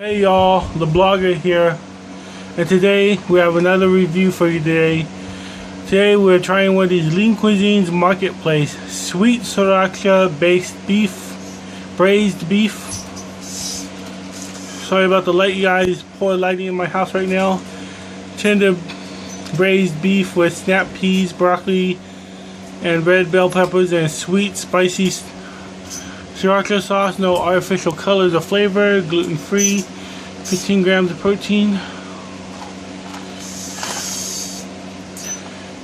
Hey y'all, the blogger here, and today we have another review for you today. Today we're trying one of these Lean Cuisine's Marketplace Sweet Sriracha based beef, braised beef. Sorry about the light, you guys. Poor lighting in my house right now. Tender braised beef with snap peas, broccoli, and red bell peppers, and sweet spicy Sriracha sauce. No artificial colors or flavor. Gluten free. 15 grams of protein.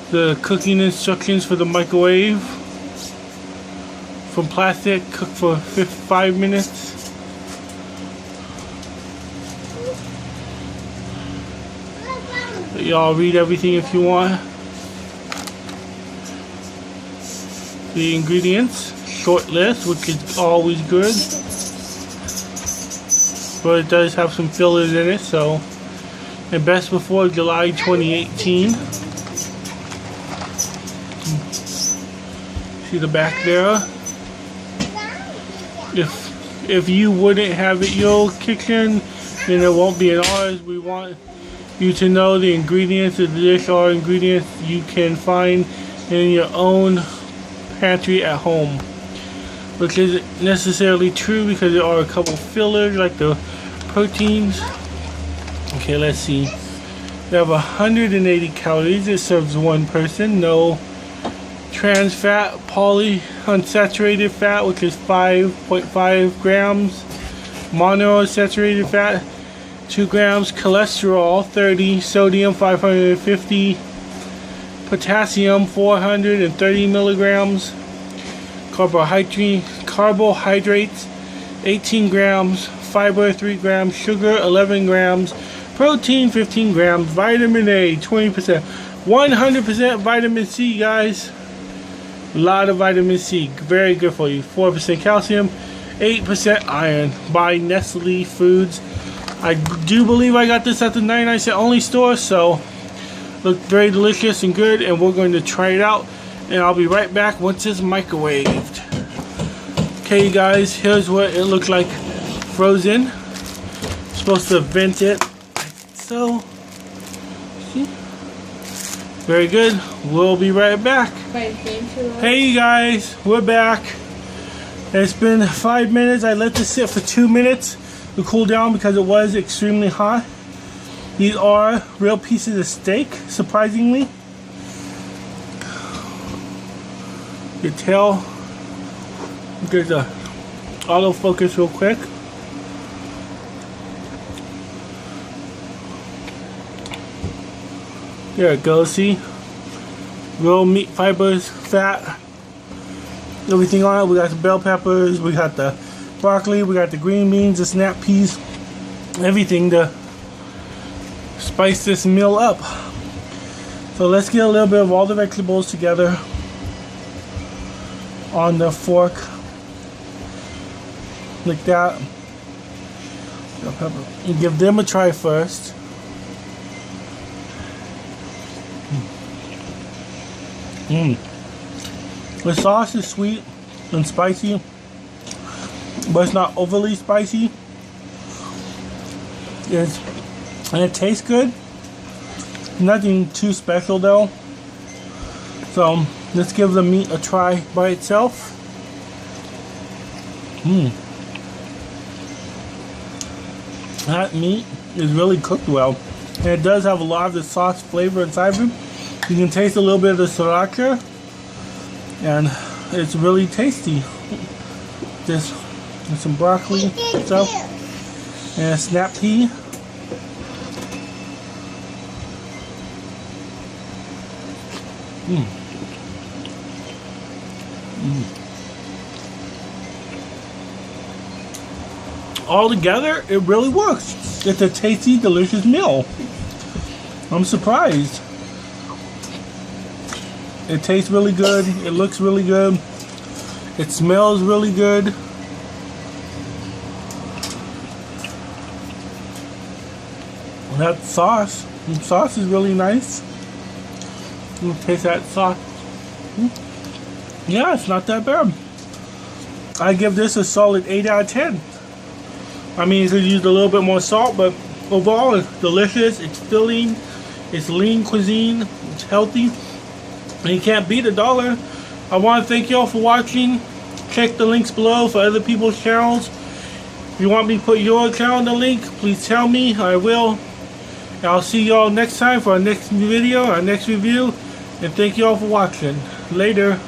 The cooking instructions for the microwave. From plastic, cook for 5 minutes. Y'all read everything if you want. The ingredients, short list, which is always good, but it does have some fillers in it. So, and best before July 2018. See the back there. If you wouldn't have it in your kitchen, then it won't be in ours. We want you to know the ingredients of this are ingredients you can find in your own pantry at home, which isn't necessarily true because there are a couple fillers like the proteins. Okay, let's see. They have 180 calories. It serves one person. No trans fat, polyunsaturated fat, which is 5.5 grams. Monounsaturated fat, 2 grams. Cholesterol, 30. Sodium, 550. Potassium, 430 milligrams. Carbohydrates, 18 grams. Fiber, 3 grams. Sugar, 11 grams. Protein, 15 grams. Vitamin A, 20%. 100% vitamin C, guys. A lot of vitamin C. Very good for you. 4% calcium. 8% iron. By Nestle Foods. I do believe I got this at the 99-cent only store, so look very delicious and good, and we're going to try it out, and I'll be right back once it's microwaved. Okay guys, here's what it looks like frozen. Supposed to vent it like so. See? Very good. We'll be right back. Hey guys, we're back. It's been 5 minutes. I let this sit for 2 minutes to cool down because it was extremely hot. These are real pieces of steak, surprisingly. You can tell. There's a autofocus real quick. There it goes, see? Real meat fibers, fat, everything on it. We got the bell peppers, we got the broccoli, we got the green beans, the snap peas, everything to spice this meal up. So let's get a little bit of all the vegetables together on the fork like that. And give them a try first. The sauce is sweet and spicy, but it's not overly spicy. And it tastes good. Nothing too special though. So let's give the meat a try by itself. That meat is really cooked well. And it does have a lot of the sauce flavor inside of it. You can taste a little bit of the sriracha. And it's really tasty. This and some broccoli stuff. And a snap pea. All together, it really works. It's a tasty, delicious meal. I'm surprised. It tastes really good. It looks really good. It smells really good. That sauce. The sauce is really nice. You taste that sauce. Yeah, it's not that bad. I give this a solid 8 out of 10. I mean, you could use a little bit more salt, but overall it's delicious, it's filling, it's lean cuisine, it's healthy, and you can't beat $1. I want to thank y'all for watching. Check the links below for other people's channels. If you want me to put your channel in the link, please tell me, I will. And I'll see y'all next time for our next video, our next review, and thank y'all for watching. Later.